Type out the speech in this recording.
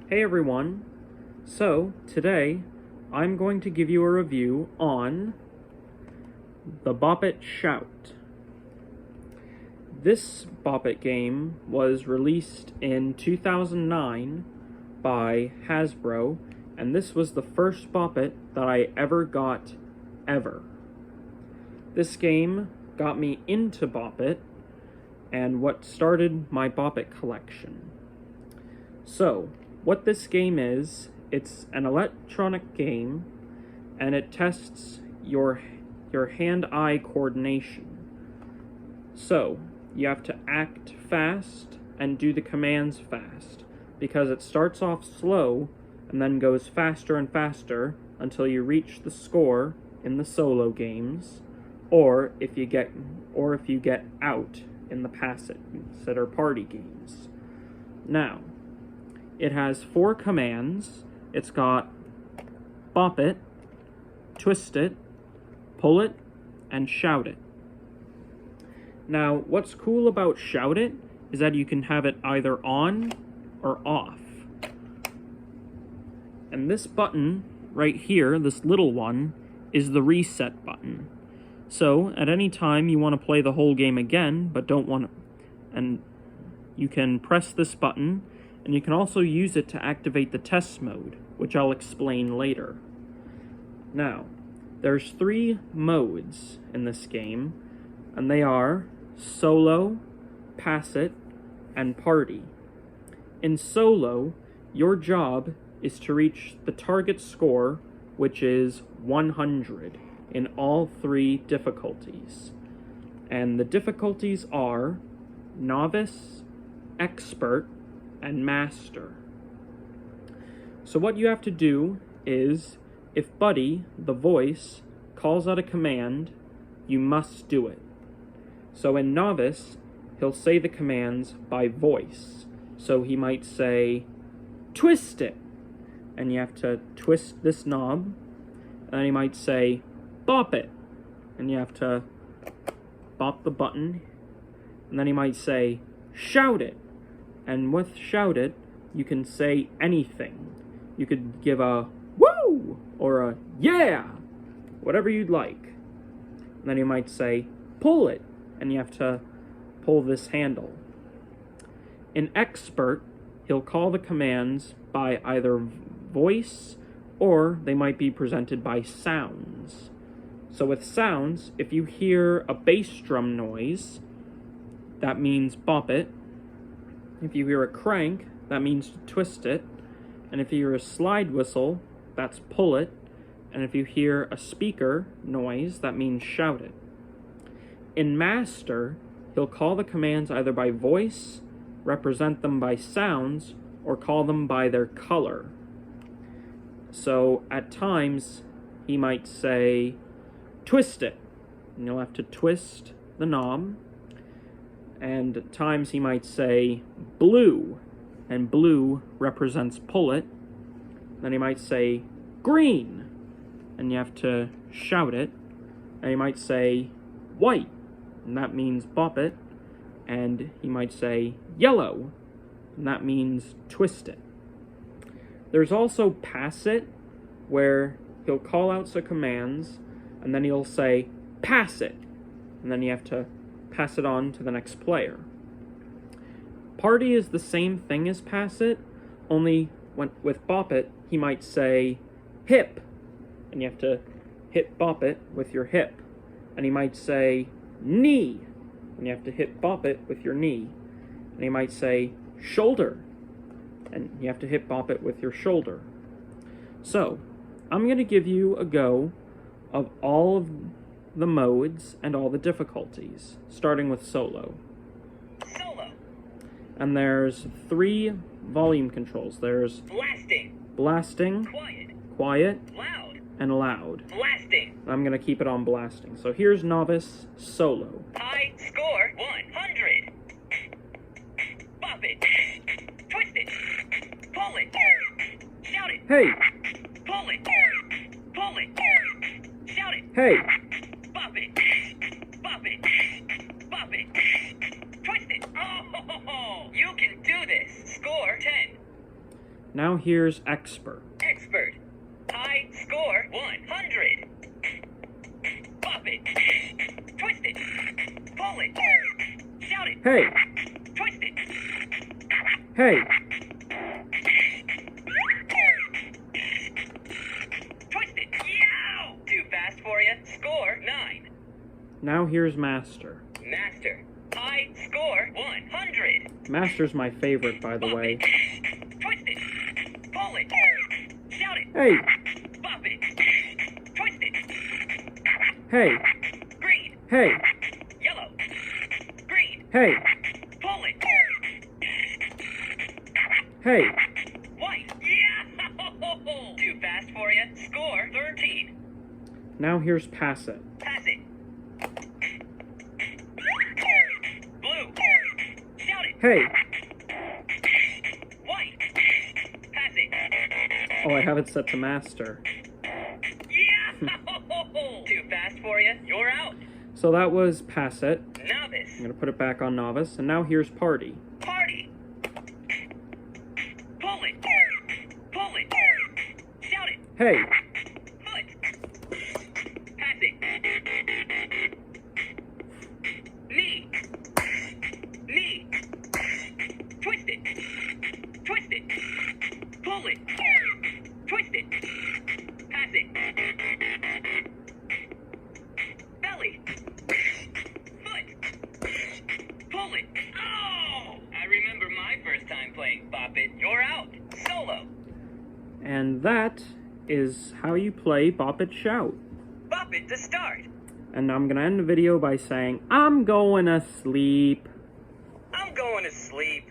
Hey everyone! So, today, I'm going to give you a review on the Bop It Shout. This Bop It game was released in 2009 by Hasbro, and this was the first Bop It that I ever got, ever. This game got me into Bop It, and what started my Bop It collection. So, what this game is, it's an electronic game, and it tests your hand-eye coordination. So, you have to act fast and do the commands fast, because it starts off slow and then goes faster and faster until you reach the score in the solo games, or if you get out in the pass it or party games. Now, it has 4 commands. It's got bop it, twist it, pull it, and shout it. Now, what's cool about shout it is that you can have it either on or off. And this button right here, this little one, is the reset button. So, at any time you want to play the whole game again, but don't want to, and you can press this button, and you can also use it to activate the test mode, which I'll explain later. Now, there's 3 modes in this game, and they are solo, pass it, and party. In solo, your job is to reach the target score, which is 100 in all 3 difficulties. And the difficulties are novice, expert, and master. So what you have to do is, if Buddy, the voice, calls out a command, you must do it. So in novice, he'll say the commands by voice. So he might say, twist it, and you have to twist this knob. And then he might say, bop it, and you have to bop the button. And then he might say, shout it. And with shout it, you can say anything. You could give a woo or a yeah, whatever you'd like. And then you might say pull it, and you have to pull this handle. In expert, he'll call the commands by either voice or they might be presented by sounds. So with sounds, if you hear a bass drum noise, that means bop it. If you hear a crank, that means to twist it. And if you hear a slide whistle, that's pull it. And if you hear a speaker noise, that means shout it. In master, he'll call the commands either by voice, represent them by sounds, or call them by their color. So at times, he might say, twist it. And you'll have to twist the knob. And at times he might say blue, and blue represents pull it. Then he might say green, and you have to shout it. And he might say white, and that means bop it. And he might say yellow, and that means twist it. There's also pass it, where he'll call out some commands, and then he'll say pass it, and then you have to pass it on to the next player. Party is the same thing as pass it, only with bop it, he might say hip, and you have to hit bop it with your hip. And he might say knee, and you have to hit bop it with your knee. And he might say shoulder, and you have to hit bop it with your shoulder. So, I'm going to give you a go of all of the modes and all the difficulties, starting with solo. And there's 3 volume controls. There's blasting, quiet, and loud. Blasting. I'm gonna keep it on blasting. So here's novice, solo. High score 100. Bop it. Twist it. Pull it. Shout it. Hey! Pull it. Pull it. Shout it. Hey! Bop it. Bop it. Bop it. Twist it. Oh, you can do this. Score 10. Now here's expert. Expert. High score 100. Bop it. Twist it. Pull it. Shout it. Hey! Twist it. Hey! Twist it. Yow! Too fast for you. Score 9. Now here's master. Master. High score 100. Master's my favorite, by the Bop way. it. Twist it. Pull it. Shout it. Hey! Bop it. Twist it. Hey! Green. Hey! Yellow. Green. Hey! Pull it. Hey! White. Yeah! Too fast for you. Score 13. Now here's pass it. Pass it. Blue. Shout it. Hey! White. Pass it. Oh, I have it set to master. Yeah! Too fast for you. You're out. So that was pass it. Novice. I'm gonna put it back on novice, and now here's party. Party. Pull it. Pull it. Shout it. Hey! Foot. Pass it. Knee. Knee. Twist it. Twist it. Pull it. Twist it. Pass it. Belly. Foot. Pull it. Oh! I remember my first time playing Bop It. You're out. Solo. And that is how you play Bop It Shout. Bop It to start. And I'm gonna end the video by saying, I'm going to sleep. I'm going to sleep.